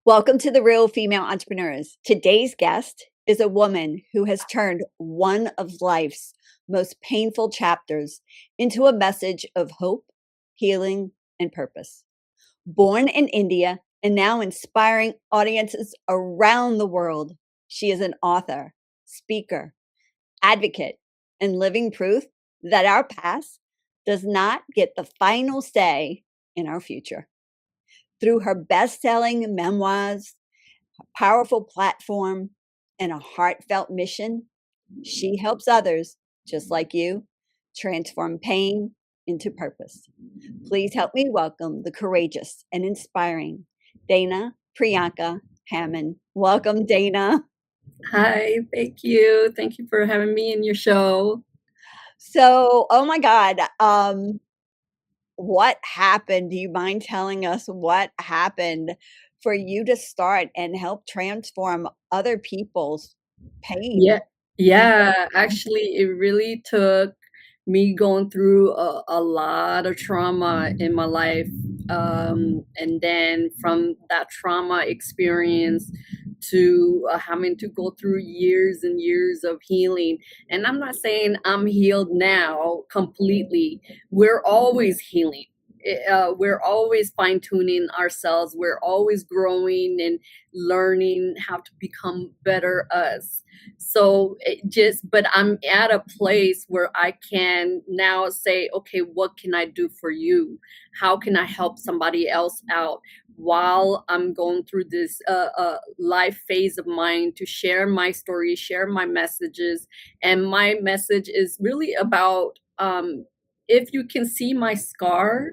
Welcome to the Real Female Entrepreneurs. Today's guest is a woman who has turned one of life's most painful chapters into a message of hope, healing, and purpose. Born in India and now inspiring audiences around the world, she is an author, speaker, advocate, and living proof that our past does not get the final say in our future. Through her best selling memoirs, powerful platform, and a heartfelt mission, she helps others, just like you, transform pain into purpose. Please help me welcome the courageous and inspiring Dana Priyanka Hammond. Welcome, Dana. Hi, thank you. Thank you for having me in your show. So, oh my God, what happened? Do you mind telling us what happened for you to start and help transform other people's Yeah, pain? yeah, actually, it really took me going through a lot of trauma in my life. And then from that trauma experience to having to go through years and years of healing. And I'm not saying I'm healed now completely, we're always healing. We're always fine tuning ourselves. We're always growing and learning how to become better us. So but I'm at a place where I can now say, okay, what can I do for you? How can I help somebody else out while I'm going through this life phase of mine, to share my story, share my messages. And my message is really about, if you can see my scar,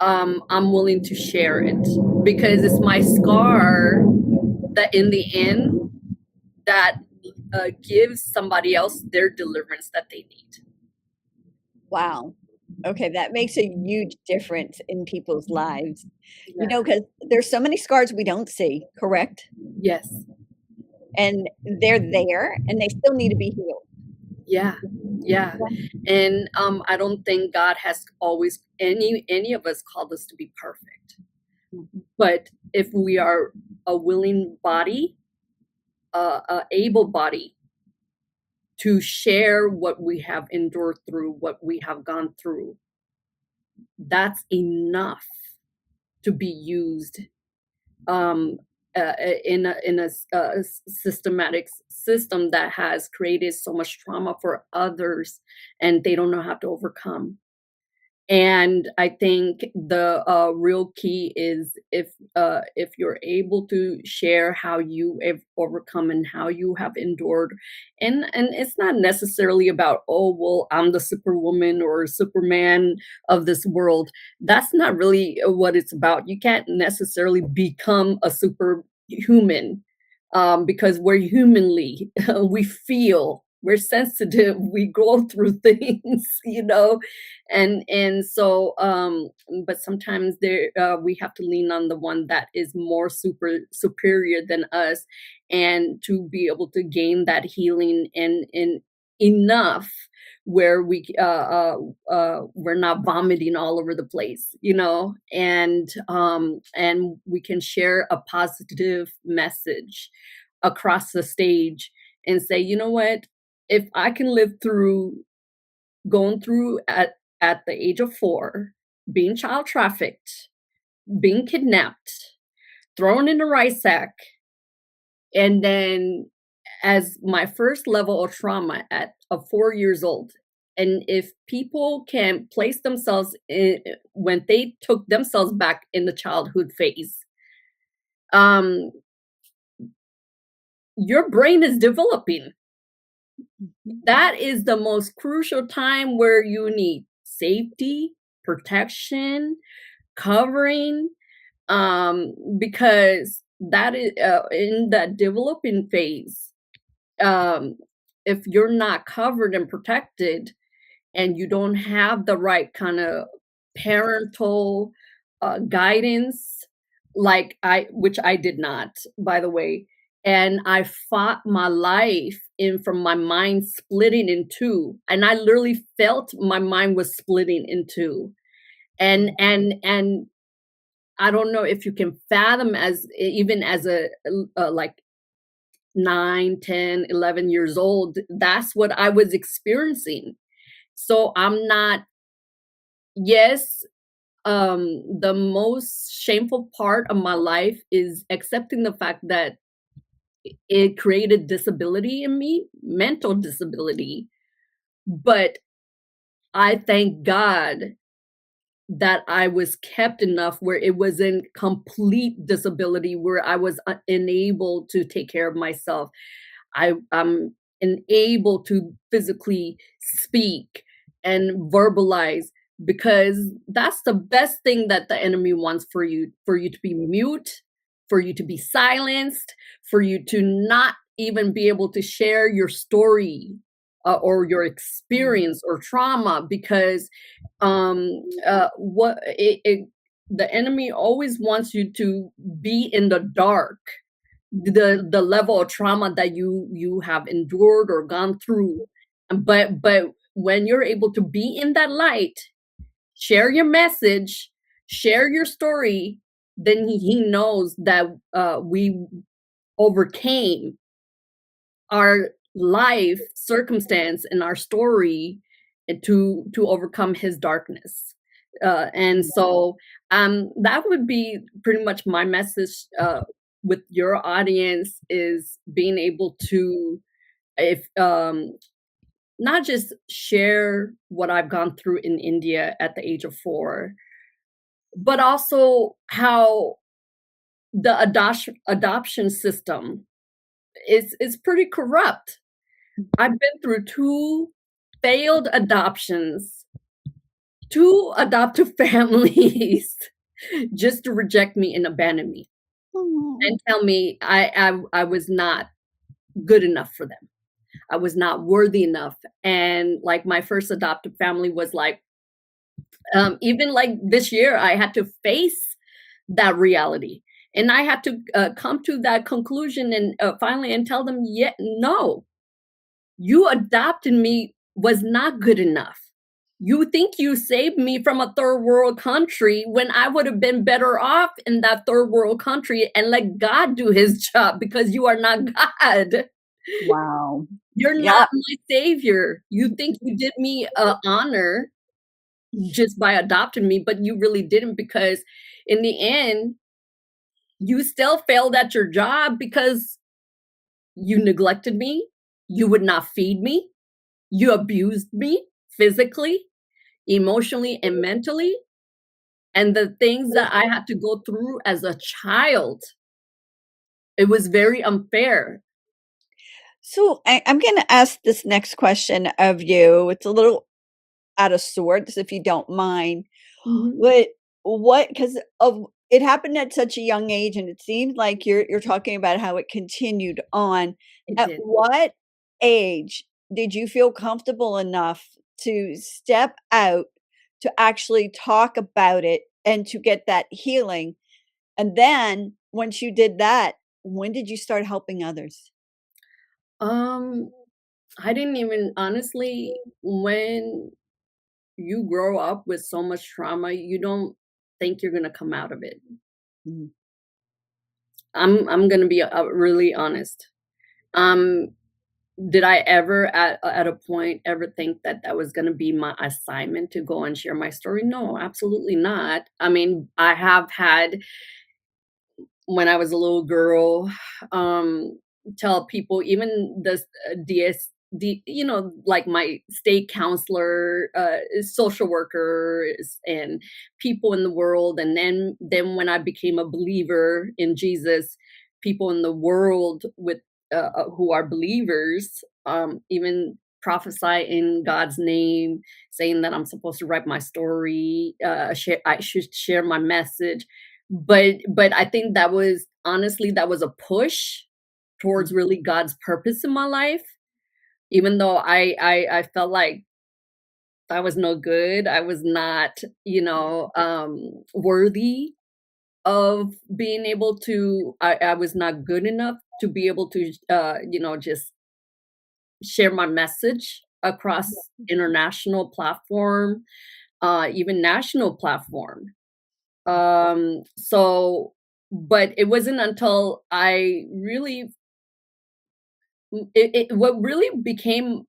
I'm willing to share it, because it's my scar that in the end that gives somebody else their deliverance that they need. Wow. Okay, that makes a huge difference in people's lives. You Yeah. know, because there's so many scars we don't see, correct? Yes. And they're there and they still need to be healed. Yeah. Yeah. And I don't think God has always any of us called us to be perfect. Mhm. But if we are a willing body, a able body to share what we have endured through, what we have gone through, that's enough to be used, um, in a systematic system that has created so much trauma for others, and they don't know how to overcome. And I think the real key is, if you're able to share how you have overcome and how you have endured, and it's not necessarily about, oh well, I'm the superwoman or superman of this world. That's not really what it's about. You can't necessarily become a superhuman, because we're humanly, we feel, we're sensitive, we go through things, and so but sometimes there we have to lean on the one that is more superior than us, and to be able to gain that healing and enough where we're not vomiting all over the place, and we can share a positive message across the stage and say, you know what, if I can live through going through at the age of 4, being child trafficked, being kidnapped, thrown in a rice sack, and then as my first level of trauma at of 4 years old. And if people can place themselves in when they took themselves back in the childhood phase, um, your brain is developing. Mhm. That is the most crucial time where you need safety, protection, covering, because that is in that developing phase. um, if you're not covered and protected, and you don't have the right kind of parental guidance, like which I did not, by the way. And I fought my life in from my mind splitting in two, and I literally felt my mind was splitting in two. And I don't know if you can fathom as even as like 9, 10, 11 years old, that's what I was experiencing. So I'm not yes, the most shameful part of my life is accepting the fact that it created disability in me, mental disability, but I thank God that I was kept enough where it wasn't complete disability, where I was unable to take care of myself. I'm unable to physically speak and verbalize because that's the best thing that the enemy wants for you to be mute, for you to be silenced, for you to not even be able to share your story or your experience or trauma because what the enemy always wants you to be in the dark, the level of trauma that you have endured or gone through. But when you're able to be in that light, share your message, share your story, then he knows that we overcame our life circumstance and our story to overcome his darkness. And so that would be pretty much my message with your audience is being able to if not just share what I've gone through in India at the age of 4, but also how the adoption system is pretty corrupt. I've been through 2 failed adoptions, 2 adoptive families just to reject me and abandon me Oh, and tell me I was not good enough for them. I was not worthy enough. And like my first adoptive family was like, even like this year, I had to face that reality. And I had to come to that conclusion and finally and tell them, yeah, no, you adopted me was not good enough. You think you saved me from a third world country when I would have been better off in that third world country and let God do his job because you are not God. wow. You're Yeah. not my savior. You think you did me a honor just by adopting me, but you really didn't because in the end, you still failed at your job because you neglected me. You would not feed me. You abused me physically, emotionally, and mentally. And the things that I had to go through as a child, it was very unfair. So I'm going to ask this next question of you. It's a little out of sorts, if you don't mind. Mhm. But what, because of it happened at such a young age, and it seemed like you're talking about how it continued on. It At did. what age did you feel comfortable enough to step out to actually talk about it and to get that healing? And then once you did that, when did you start helping others? Um, I didn't even honestly, when you grow up with so much trauma, you don't think you're gonna come out of it. Mhm. I'm gonna be really honest. Um, did I ever at a point ever think that that was gonna be my assignment to go and share my story? No, absolutely not. I mean, I have had when I was a little girl, tell people even the you know, like my state counselor, social workers, and people in the world, and then when I became a believer in Jesus, people in the world with who are believers, even prophesy in God's name, saying that I'm supposed to write my story, I should share my message but I think that was honestly, that was a push towards really God's purpose in my life, even though I felt like I was no good, I was not, worthy of being able to I was not good enough to be able to, just share my message across international platform, even national platform. So but it wasn't until I really what really became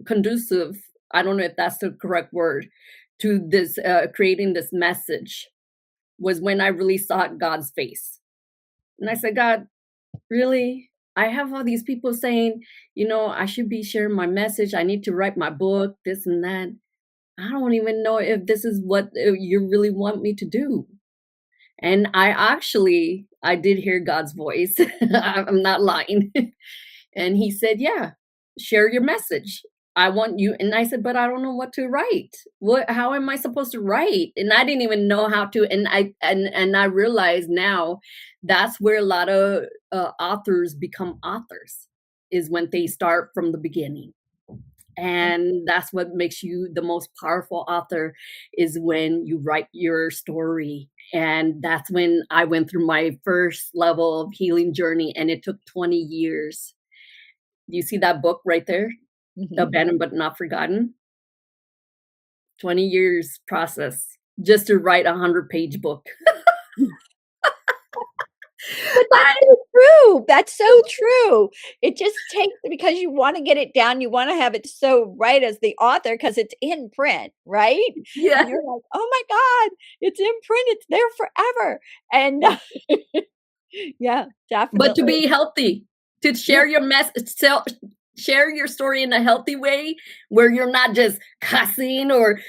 conducive, I don't know if that's the correct word, to this, creating this message was when I really saw God's face. And I said, "God, really? I have all these people saying, I should be sharing my message. I need to write my book, this and that. I don't even know if this is what you really want me to do." And I did hear God's voice. I'm not lying. And he said, "Yeah, share your message. I want you." And I said, "But I don't know what to write. How am I supposed to write?" And I didn't even know how to. And I realize now that's where a lot of authors become authors, is when they start from the beginning. And that's what makes you the most powerful author, is when you write your story. And that's when I went through my first level of healing journey, and it took 20 years. You see that book right there? Mhm. Abandoned but not forgotten. 20 years process just to write a 100-page book. But that's I so true. That's so true. It just takes because you wanna get it down, you wanna have it so right as the author because it's in print, right? Yeah, And you're like, "Oh my god, it's in print, it's there forever." And yeah. yeah, But to definitely. be healthy, to Yeah, share your share your story in a healthy way, where you're not just cussing or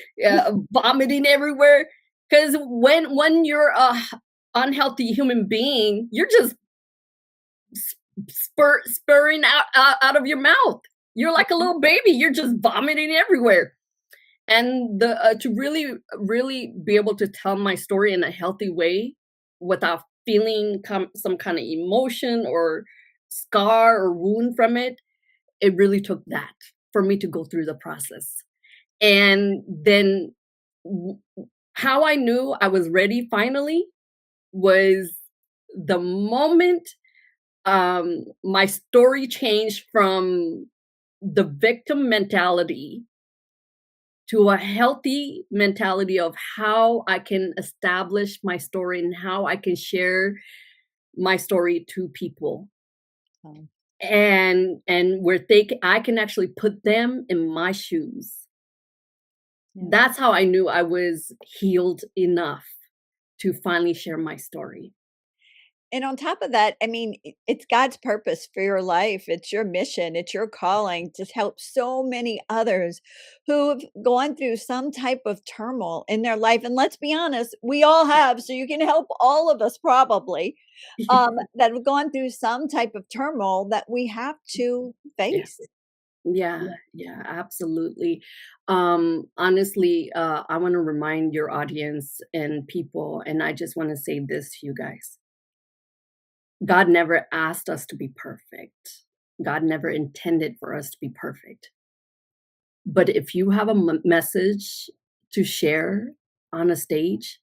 vomiting everywhere. Because when you're a unhealthy human being, you're just spurring out of your mouth. You're like a little baby. You're just vomiting everywhere. And the to really be able to tell my story in a healthy way without feeling some kind of emotion or scar or wound from it, it really took that for me to go through the process. And then w- how I knew I was ready finally was the moment my story changed from the victim mentality to a healthy mentality of how I can establish my story and how I can share my story to people, um, and where I can actually put them in my shoes. yeah. That's how I knew I was healed enough to finally share my story. And on top of that, I mean, it's God's purpose for your life. It's your mission. It's your calling to help so many others who've gone through some type of turmoil in their life. And let's be honest, we all have. So you can help all of us probably that have gone through some type of turmoil that we have to Yeah. face. Yeah, yeah, absolutely. Honestly, I want to remind your audience and people, and I just want to say this to you guys. God never asked us to be perfect. God never intended for us to be perfect. But if you have a message to share on a stage,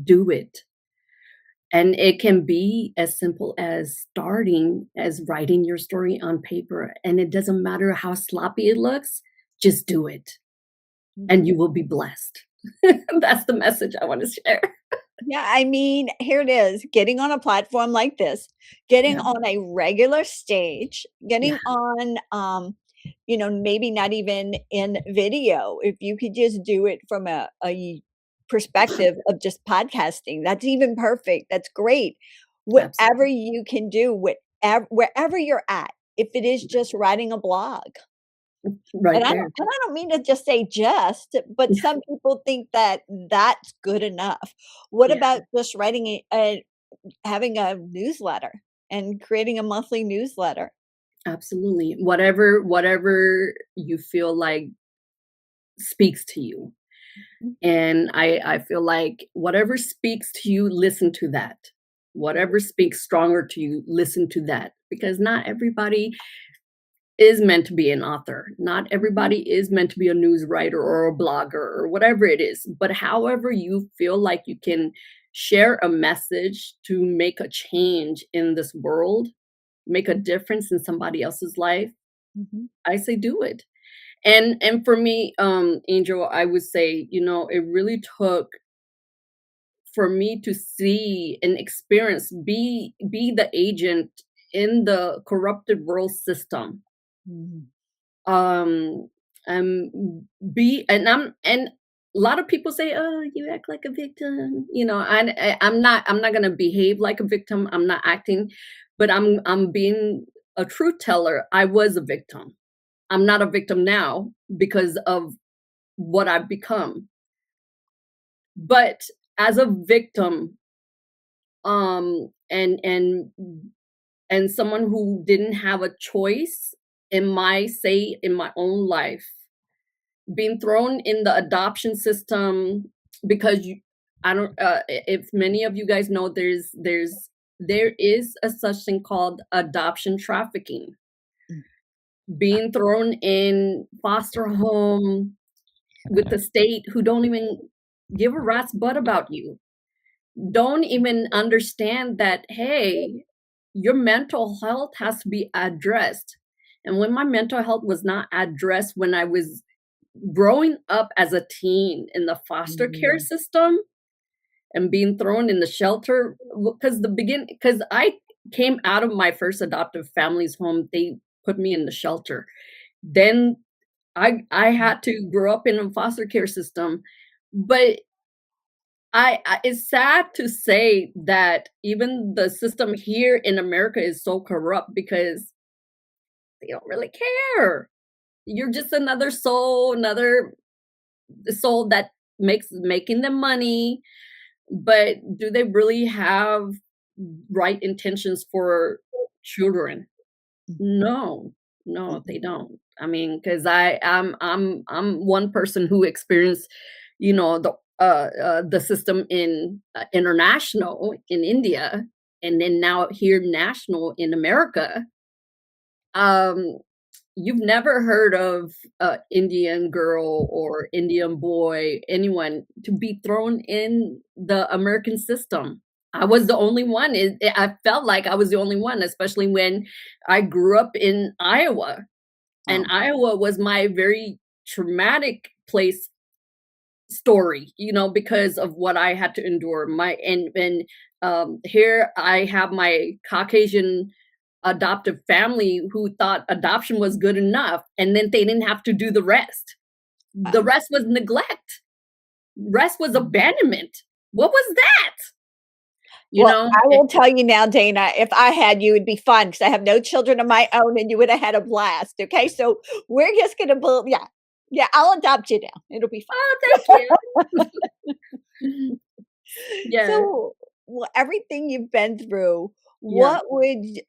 do it. And it can be as simple as as writing your story on paper. And it doesn't matter how sloppy it looks, just do it and Mhm. you will be blessed. That's the message I want to share. Yeah, I mean, here it is, getting on a platform like this, getting Yeah, on a regular stage, yeah, getting on, maybe not even in video. If you could just do it from a perspective of just podcasting, that's even perfect. That's great. Whatever absolutely. you can do, wherever you're at, if it is just writing a blog. And Right I don't there. and I don't mean to just say just, but Yeah, some people think that that's good enough. What yeah, about just writing having a newsletter and creating a monthly newsletter? absolutely. Whatever you feel like speaks to you. Mhm, And I feel like whatever speaks to you, listen to that. mhm, Whatever speaks stronger to you, listen to that. Because not everybody is meant to be an author. Not mhm, everybody is meant to be a news writer or a blogger or whatever it is. But however you feel like you can share a message to make a change in this world, make a difference in somebody else's life, mhm, I say do it. And for me, Angel, I would say, it really took for me to see and experience, be the agent in the corrupted world system. Mhm. Um, be and a lot of people say, "Oh, you act like a victim." I'm not gonna behave like a victim. I'm not acting, but I'm being a truth teller. I was a victim. I'm not a victim now because of what I've become. But as a victim, and someone who didn't have a choice in my own life, being thrown in the adoption system because you I don't if many of you guys know, there is a such thing called adoption trafficking. Mm. Being thrown in foster home with the state who don't even give a rat's butt about you. Don't even understand that, hey, your mental health has to be addressed. And when my mental health was not addressed when I was growing up as a teen in the foster care Mhm. system and being thrown in the shelter, because I came out of my first adoptive family's home, they put me in the shelter. Then I had to grow up in a foster care system, but I it's sad to say that even the system here in America is so corrupt because they don't really care. You're just another soul, another soul that making them money, but do they really have right intentions for children? Mm. No, no, Mhm. they don't. I mean, because I'm one person who experienced, the system in international in India, and then now here national in America. Um, you've never heard of a Indian girl or Indian boy, anyone to be thrown in the American system. I was the only one. I felt like I was the only one, especially when I grew up in Iowa. And Oh. Iowa was my very traumatic place story, because of what I had to endure. Here I have my Caucasian adoptive family who thought adoption was good enough, and then they didn't have to do the rest. The Wow. rest was neglect. Rest was Mhm. abandonment. What was that? You Well, know? I will tell you now, Dana, if I had you, it'd be fun because I have no children of my own, and you would have had a blast, okay? So, we're just gonna build yeah. Yeah, I'll adopt you now. It'll be Oh, thank you. Yeah, So, well, everything you've been through, yeah. what would y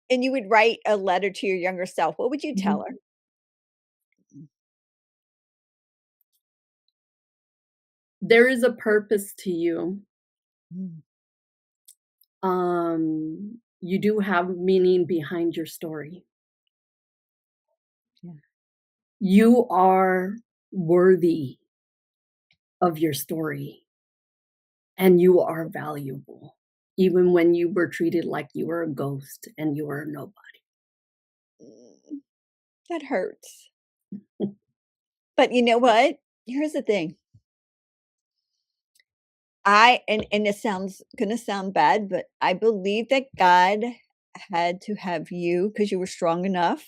and you would write a letter to your younger self, what would you tell Mhm. her? There is a purpose to you. Mm, You do have meaning behind your story. yeah. You are worthy of your story, and you are valuable, even when you were treated like you were a ghost and you were a nobody. Mm, that hurts. But you know what? Here's the thing. And it sounds gonna sound bad, but I believe that God had to have you because you were strong enough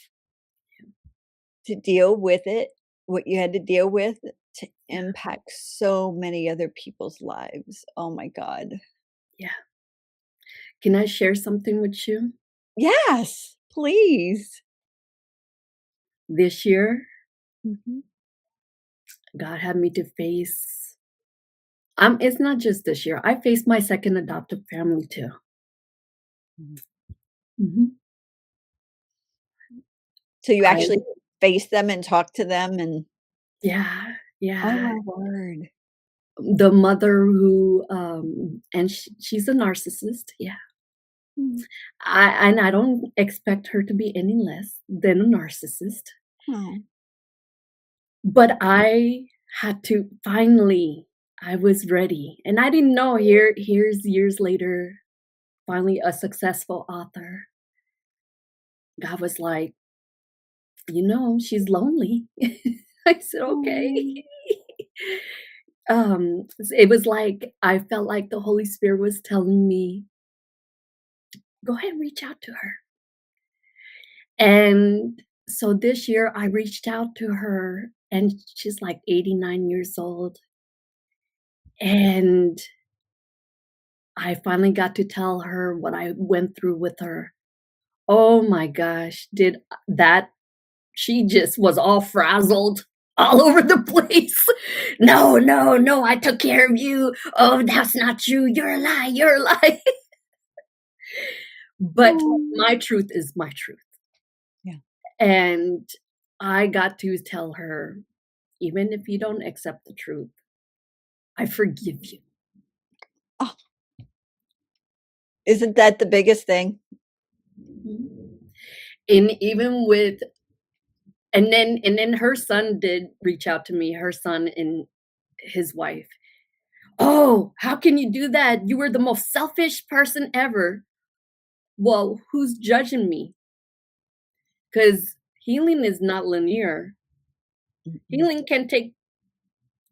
to deal with it, what you had to deal with to impact so many other people's lives. Oh my god. Yeah. Can I share something with you? Yes, please. This year, Mhm. God had me to face it's not just this year. I faced my second adoptive family too. Mhm. Mhm. So you I actually face them and talk to them and Yeah, oh yeah. my word. The mother who, and she's a narcissist, yeah. Mm. I don't expect her to be any less than a narcissist, Oh. but I had to finally I was ready, and I didn't know here's years later, finally a successful author. God was like, "She's lonely." I said, "Okay." Oh. It was like I felt like the Holy Spirit was telling me, "Go ahead and reach out to her." And so this year I reached out to her, and she's like 89 years old, and I finally got to tell her what I went through with her. Oh my gosh, did that she just was all frazzled all over the place. "No, no, no, I took care of you. Oh, that's not true. You're a lie, you're a lie." But Oh. my truth is my truth. Yeah. And I got to tell her, "Even if you don't accept the truth, I forgive you." Oh, isn't that the biggest thing? Mhm. And even with and then her son did reach out to me, her son and his wife. "Oh, how can you do that? You were the most selfish person ever." Well, who's judging me? Because healing is not linear. Mhm. Healing can take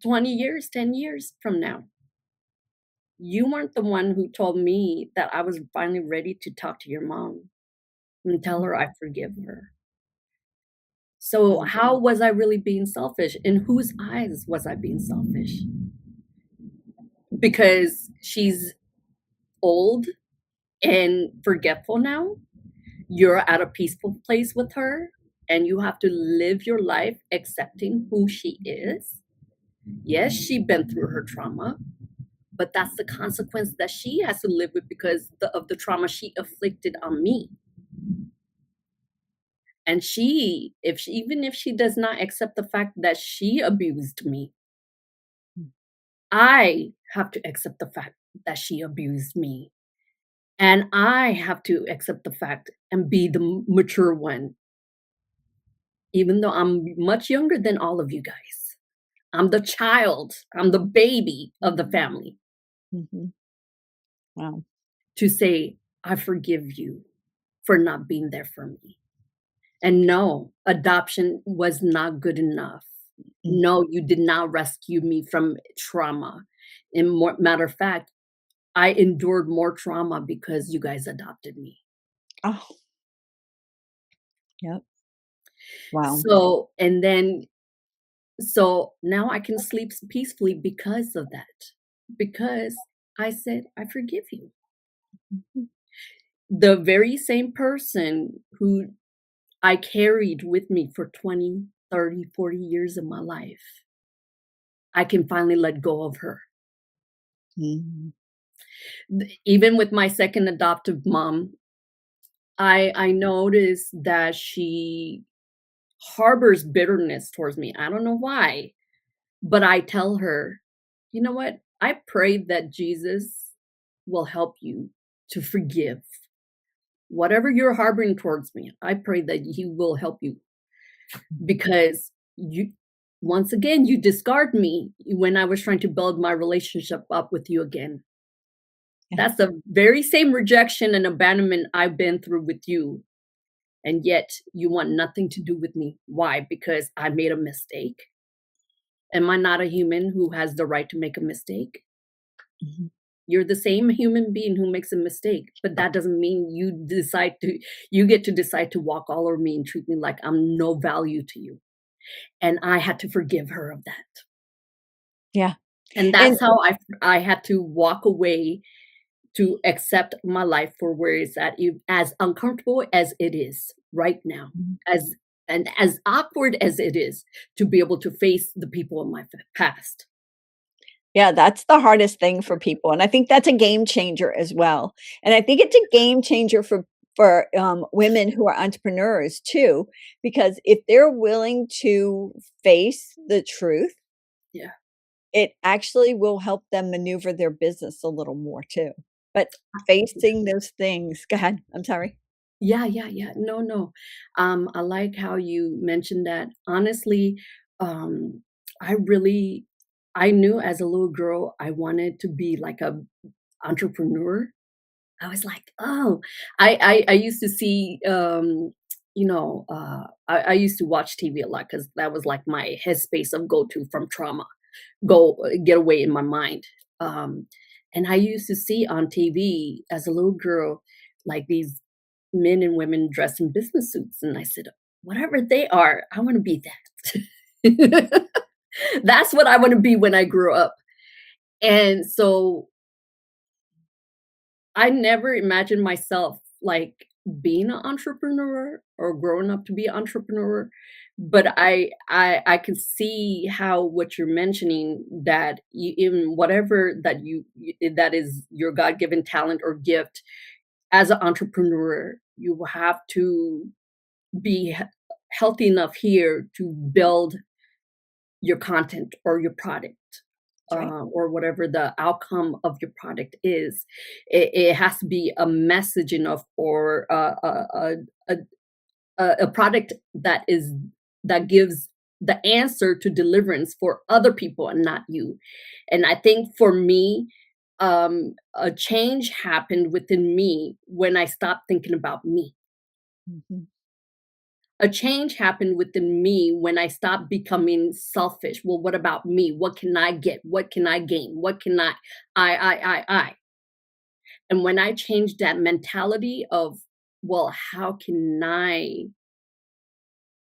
20 years, 10 years from now. You weren't the one who told me that I was finally ready to talk to your mom and tell her I forgive her. So, Wow. how was I really being selfish? In whose eyes was I being selfish? Because she's old and forgetful now? You're at a peaceful place with her, and you have to live your life accepting who she is? Yes, she been through her trauma, but that's the consequence that she has to live with because of the trauma she inflicted on me. And she, if she, even if she does not accept the fact that she abused me, I have to accept the fact that she abused me. And I have to accept the fact and be the mature one, even though I'm much younger than all of you guys. I'm the child, I'm the baby of the family, Mhm. Wow. to say, I forgive you for not being there for me. And no, adoption was not good enough. Mm. No, you did not rescue me from trauma. And more, matter of fact, I endured more trauma because you guys adopted me. Oh, yep. Wow. So, and then, so now I can sleep peacefully because of that. Because I said, I forgive you. Mhm. The very same person who I carried with me for 20, 30, 40 years of my life, I can finally let go of her. Mhm. Even with my second adoptive mom, I noticed that she harbors bitterness towards me. I don't know why, but I tell her, "You know what? I pray that Jesus will help you to forgive whatever you're harboring towards me. I pray that he will help you because you once again you discard me when I was trying to build my relationship up with you again. Yeah. That's the very same rejection and abandonment I've been through with you, and yet you want nothing to do with me. Why? Because I made a mistake? Am I not a human who has the right to make a mistake? Mhm. You're the same human being who makes a mistake, but that doesn't mean you get to decide to walk all over me and treat me like I'm no value to you." And I had to forgive her of that. Yeah. And And that's how I had to walk away to accept my life for where it's at, as uncomfortable as it is right now, Mhm. as and as awkward as it is to be able to face the people in my past. yeah, that's the hardest thing for people, and I think that's a game changer as well. And I think it's a game changer for women who are entrepreneurs too, because if they're willing to face the truth, Yeah. it actually will help them maneuver their business a little more too. But facing those things go ahead, I'm sorry. Yeah, yeah, yeah. No, no. I like how you mentioned that. Honestly, um, I really I knew as a little girl I wanted to be like a entrepreneur. I was like, "Oh," I used to see, I used to watch TV a lot because that was like my headspace of go-to from trauma. get away in my mind. Um, and I used to see on TV as a little girl, like these men and women dressed in business suits, and I said, whatever they are, I want to be that. That's what I want to be when I grow up. And so I never imagined myself like being an entrepreneur or growing up to be an entrepreneur, but I can see how what you're mentioning, that you, in whatever that that is your God-given talent or gift as an entrepreneur, you will have to be healthy enough here to build your content or your product, That's right. or whatever the outcome of your product is. It has to be a message enough, or a product that gives the answer to deliverance for other people and not you. And I think for me, a change happened within me when I stopped thinking about me. Mhm. A change happened within me when I stopped becoming selfish. Well, what about me? What can I get? What can I gain? What can I? And when I changed that mentality of, well, how can I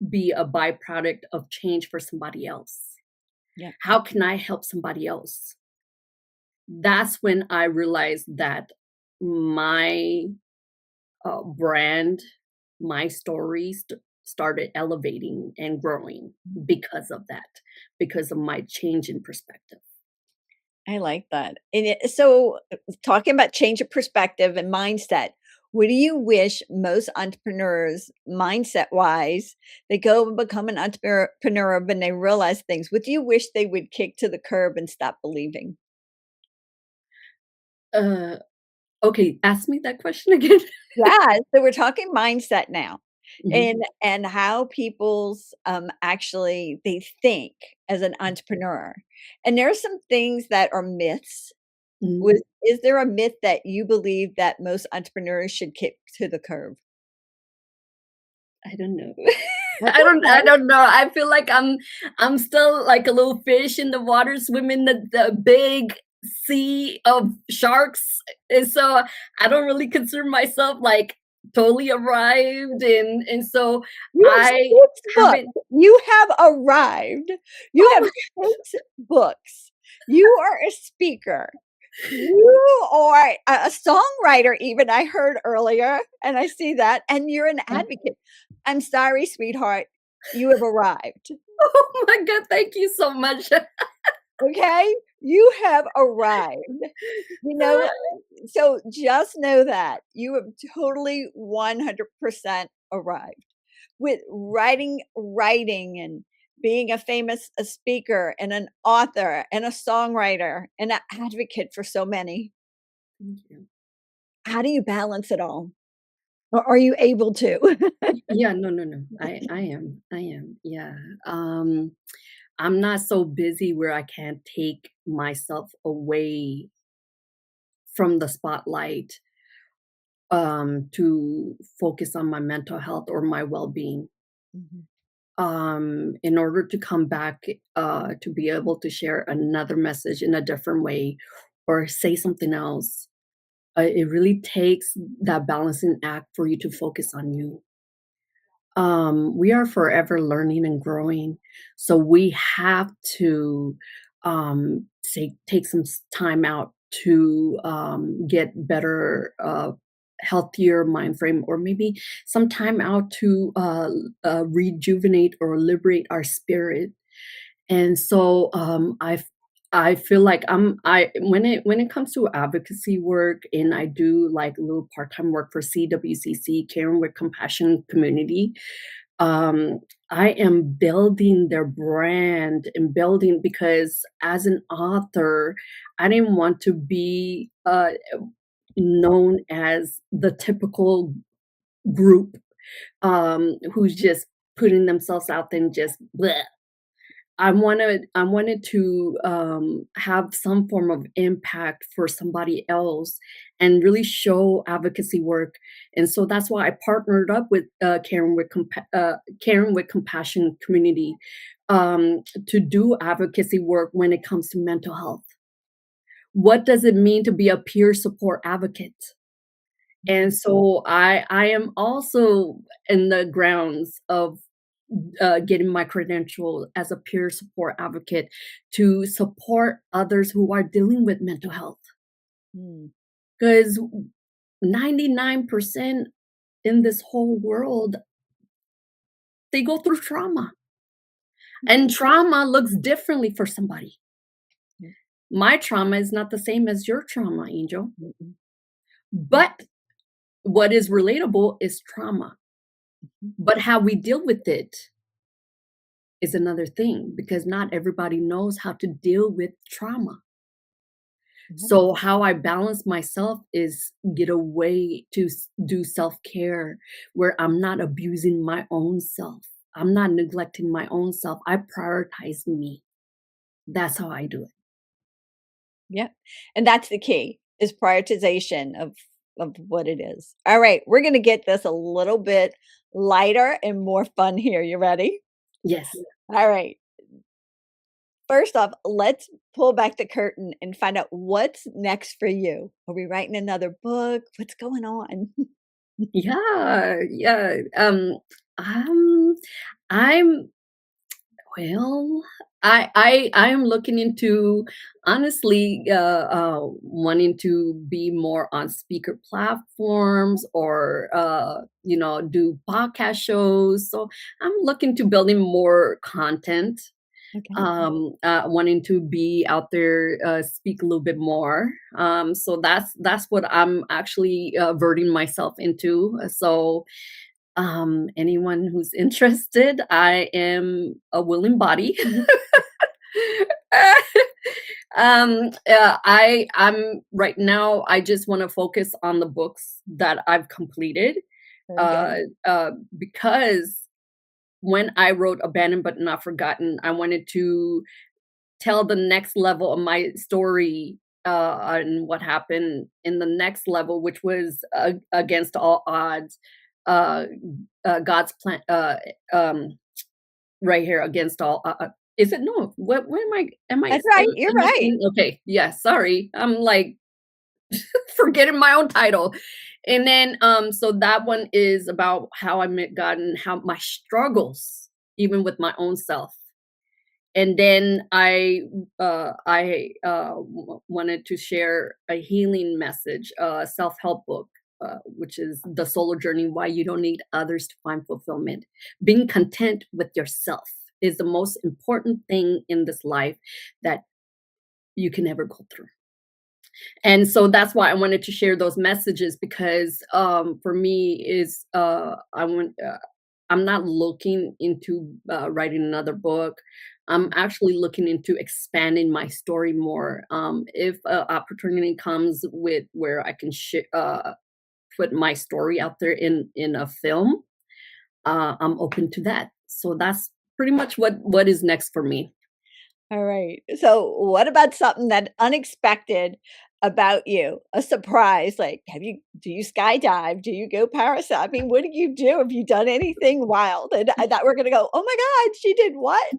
be a byproduct of change for somebody else? Yeah. How can I help somebody else? That's when I realized that my brand, my stories started elevating and growing because of that, because of my change in perspective. I like that. And so, talking about change of perspective and mindset, what do you wish most entrepreneurs, mindset wise, they go and become an entrepreneur when they realize things? What do you wish they would kick to the curb and stop believing? Uh, okay, ask me that question again. Yeah, so we're talking mindset now, Mhm, and how people's, actually they think as an entrepreneur. And there are some things that are myths. mhm. Was Is there a myth that you believe that most entrepreneurs should kick to the curb? I don't know. That's I okay. don't know. I feel like I'm still like a little fish in the water swimming the big sea of sharks. And so I don't really consider myself like totally arrived, and so You have I 6 books. haven't. You have arrived. You Oh have my 6 books. You are a speaker. You are a songwriter even, I heard earlier, and I see that, and you're an God. advocate. I'm sorry, sweetheart, you have arrived, Oh my God, thank you so much. okay? You have arrived, you know? So just know that you have totally 100% arrived with writing and being a famous a speaker and an author and a songwriter and an advocate for so many. Thank you. How do you balance it all? Or are you able to? Yeah, no, no, no. I am. Yeah. Um, I'm not so busy where I can't take myself away from the spotlight, to focus on my mental health or my well-being. Mhm, In order to come back, to be able to share another message in a different way or say something else, it really takes that balancing act for you to focus on you. We are forever learning and growing, so we have to, take some time out to, get better, healthier mind frame, or maybe some time out to, rejuvenate or liberate our spirit. And so, I feel like I when it comes to advocacy work, and I do like a little part-time work for CWCC, Caring with Compassion Community, um, I am building their brand and building, because as an author, I didn't want to be, known as the typical group, who's just putting themselves out there and just bleh. I wanted to, have some form of impact for somebody else and really show advocacy work, and so that's why I partnered up with, Caring with Compassion Community, to do advocacy work when it comes to mental health. What does it mean to be a peer support advocate? And so I am also in the grounds of getting my credential as a peer support advocate to support others who are dealing with mental health. Mm. Because 99% in this whole world, they go through trauma. And trauma looks differently for somebody. Mm. My trauma is not the same as your trauma, Angel. Mm-mm. But what is relatable is trauma. But how we deal with it is another thing, because not everybody knows how to deal with trauma. So how I balance myself is get a way to do self-care where I'm not abusing my own self. I'm not neglecting my own self. I prioritize me. That's how I do it. Yeah. And that's the key is prioritization of what it is. All right, we're going to get this a little bit lighter and more fun here. You ready? Yes. All right. First off, let's pull back the curtain and find out what's next for you. Are we writing another book? What's going on? Yeah, yeah. Um, I'm well, I am looking into honestly wanting to be more on speaker platforms or do podcast shows. So I'm looking to building more content, Okay. wanting to be out there, speak a little bit more. So that's what I'm actually verting myself into. So anyone who's interested, I am a willing body. I'm right now, I just want to focus on the books that I've completed, Very uh, good. because when I wrote Abandoned but Not Forgotten, I wanted to tell the next level of my story, and what happened in the next level, which was against all odds. Uh, God's plan, right here against all. Is it no? What am I? That's right. You're Am I right. saying? Okay, yeah. Sorry, I'm like forgetting my own title. And then, so that one is about how I met God and how my struggles, even with my own self. And then wanted to share a healing message, a self-help book, which is The Solo Journey: Why You Don't Need Others to Find Fulfillment. Being content with yourself is the most important thing in this life that you can ever go through. And so that's why I wanted to share those messages, because for me is I'm not looking into writing another book. I'm actually looking into expanding my story more. If an opportunity comes with where I can put my story out there in a film, I'm open to that. So that's pretty much what is next for me. All right. So, what about something that unexpected about you? A surprise, like do you skydive? Do you go parasite? I mean, what do you do? Have you done anything wild? And I thought we're gonna go, oh my God, she did what?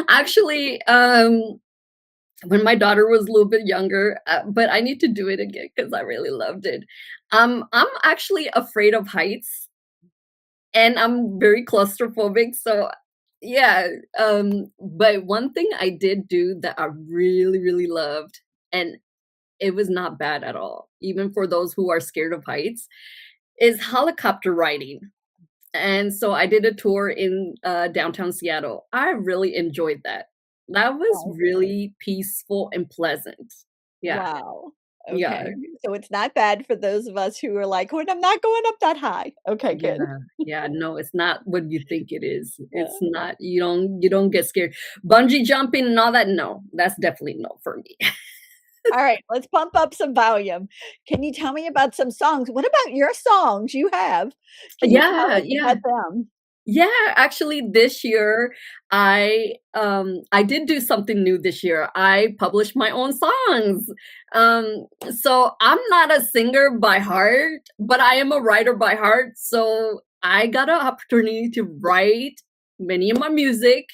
Actually, when my daughter was a little bit younger, but I need to do it again because I really loved it. I'm actually afraid of heights, and I'm very claustrophobic. So, yeah. But one thing I did do that I really, really loved, and it was not bad at all, even for those who are scared of heights, is helicopter riding. And so I did a tour in downtown Seattle. I really enjoyed that. That was Oh, really peaceful and pleasant. Yeah, wow. yeah, Okay. So it's not bad for those of us who are like, "Oh, I'm not going up that high." Okay, good. yeah, yeah. No, it's not what you think it is. It's Uh, not. You don't get scared. Bungee jumping and all that. No, that's definitely no for me. all right, let's pump up some volume. Can you tell me about some songs? What about your songs you have? Can you tell Yeah, us yeah. about them? Yeah, actually this year I did do something new this year. I published my own songs. So I'm not a singer by heart, but I am a writer by heart. So I got an opportunity to write many of my music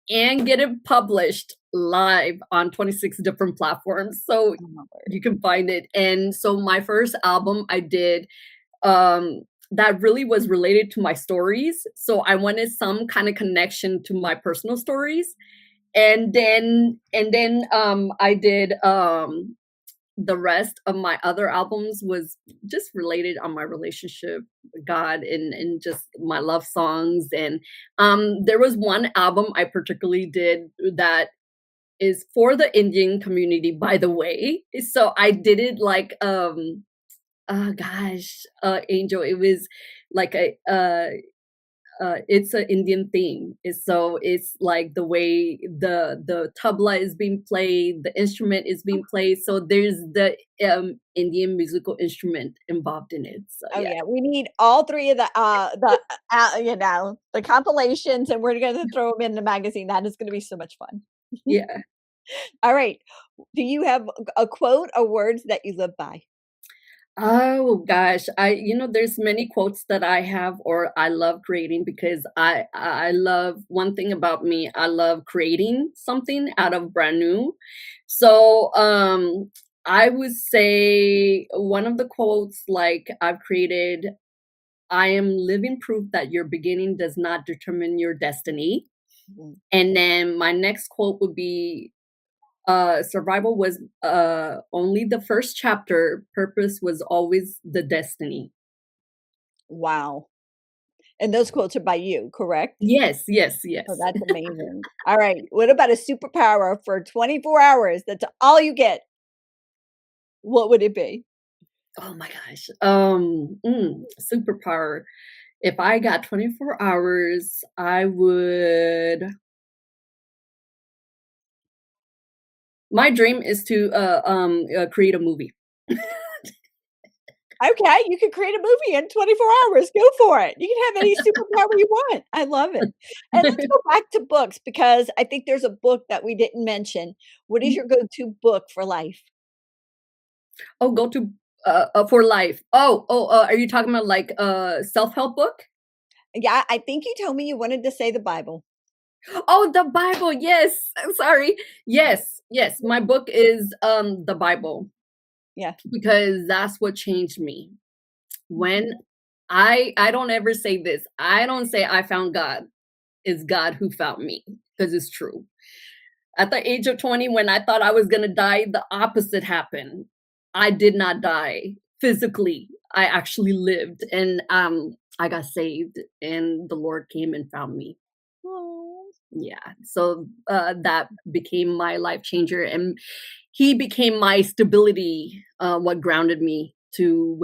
and get it published live on 26 different platforms. So Oh my word. you can find it. And so my first album I did that really was related to my stories. So I wanted some kind of connection to my personal stories. And then I did the rest of my other albums was just related on my relationship with God and just my love songs. And there was one album I particularly did that is for the Indian community, by the way. So I did it like oh gosh, Angel, it was like it's an Indian theme. It's like the way the tabla is being played, the instrument is being played. So there's the Indian musical instrument involved in it. So Oh yeah, yeah, we need all 3 of the compilations, and we're gonna throw them in the magazine. That is gonna be so much fun. yeah. All right. Do you have a quote or words that you live by? Oh gosh, there's many quotes that I have or I love creating because I love one thing about me, I love creating something out of brand new. So I would say one of the quotes like I've created, I am living proof that your beginning does not determine your destiny. Mhm. And then my next quote would be survival was only the first chapter. Purpose was always the destiny. Wow. And those quotes are by you, correct? Yes, yes, Oh, yes. that's amazing. All right. What about a superpower for 24 hours? That's all you get. What would it be? Oh my gosh. Superpower. If I got 24 hours, I would. My dream is to create a movie. Okay, you can create a movie in 24 hours. Go for it. You can have any superpower you want. I love it. And let's go back to books because I think there's a book that we didn't mention. What is your go-to book for life? Oh, go to for life. Are you talking about like a self-help book? Yeah, I think you told me you wanted to say the Bible. Oh, the Bible. Yes. I'm sorry. Yes. Yes. My book is the Bible Yeah. because that's what changed me. When I don't ever say this. I don't say I found God. It's God who found me because it's true. At the age of 20 when I thought I was going to die, the opposite happened. I did not die physically. I actually lived and I got saved and the Lord came and found me. Oh, Yeah, so that became my life changer, and he became my stability. What grounded me to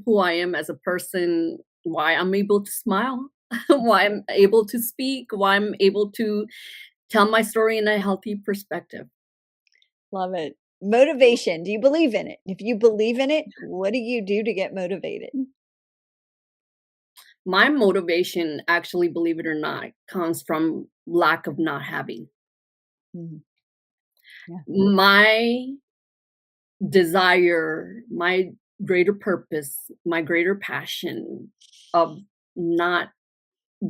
who I am as a person, why I'm able to smile, why I'm able to speak, why I'm able to tell my story in a healthy perspective. love it. Motivation. Do you believe in it? If you believe in it, what do you do to get motivated? My motivation, actually, believe it or not, comes from lack of not having. Mhm. Yeah. My desire, my greater purpose, my greater passion of not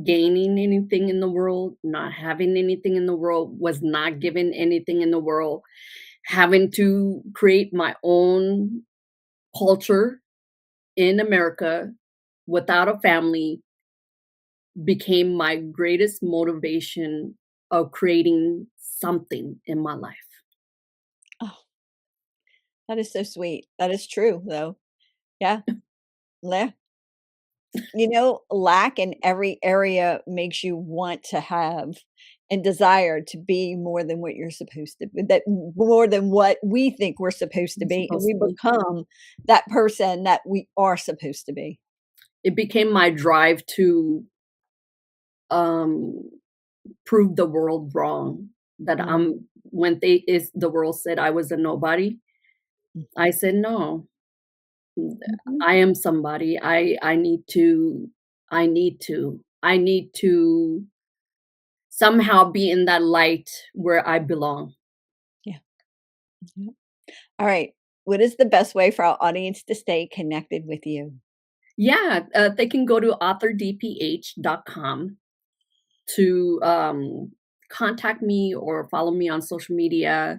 gaining anything in the world, not having anything in the world, was not given anything in the world, having to create my own culture in America without a family became my greatest motivation of creating something in my life. Oh, that is so sweet. That is true, though. Yeah. Yeah. Lack in every area makes you want to have and desire to be more than what you're supposed to be, that more than what we think we're supposed to It's be, and supposed we to be. become that person that we are supposed to be. It became my drive to um prove the world wrong, that Mm, when the world said I was a nobody, I said no. mhm. I am somebody. I need to somehow be in that light where I belong. Yeah. Yep. All right. What is the best way for our audience to stay connected with you? Yeah, they can go to authordph.com to contact me or follow me on social media.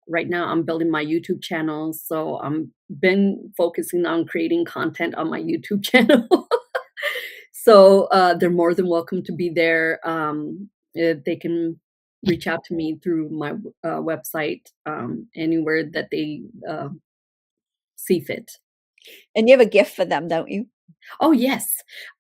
Right now, I'm building my YouTube channel, so I'm been focusing on creating content on my YouTube channel. So, they're more than welcome to be there. They can reach out to me through my website, anywhere that they see fit. And you have a gift for them, don't you? Oh, yes.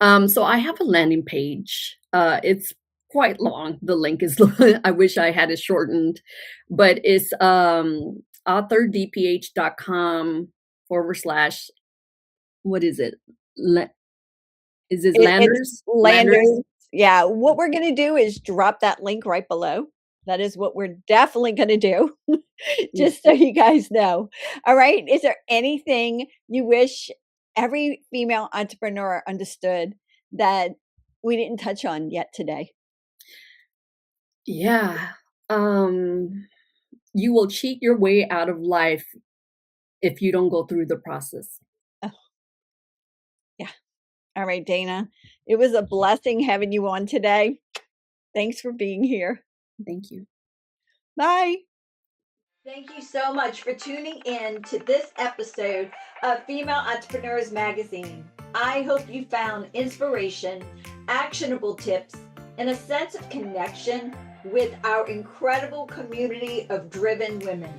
So I have a landing page. It's quite long. The link is I wish I had it shortened, but it's authordph.com / what is it? La- is it It's Landers? Landers? Landers. Yeah, what we're gonna do is drop that link right below. That is what we're definitely gonna do, Mm. just so you guys know. All right, is there anything you wish every female entrepreneur understood that we didn't touch on yet today? Yeah. Um, you will cheat your way out of life if you don't go through the process. Oh, yeah. All right, Dana, it was a blessing having you on today. Thanks for being here. Thank you. Bye. Thank you so much for tuning in to this episode of Female Entrepreneurs Magazine. I hope you found inspiration, actionable tips, and a sense of connection with our incredible community of driven women.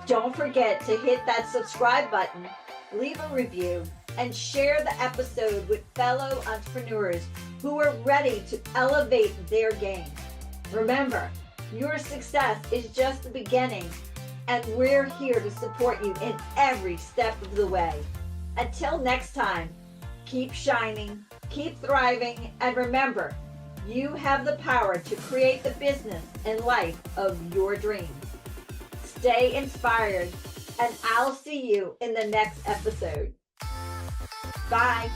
Don't forget to hit that subscribe button, leave a review, and share the episode with fellow entrepreneurs who are ready to elevate their game. Remember, your success is just the beginning, and we're here to support you in every step of the way. Until next time, keep shining, keep thriving, and remember, you have the power to create the business and life of your dreams. Stay inspired, and I'll see you in the next episode. Bye.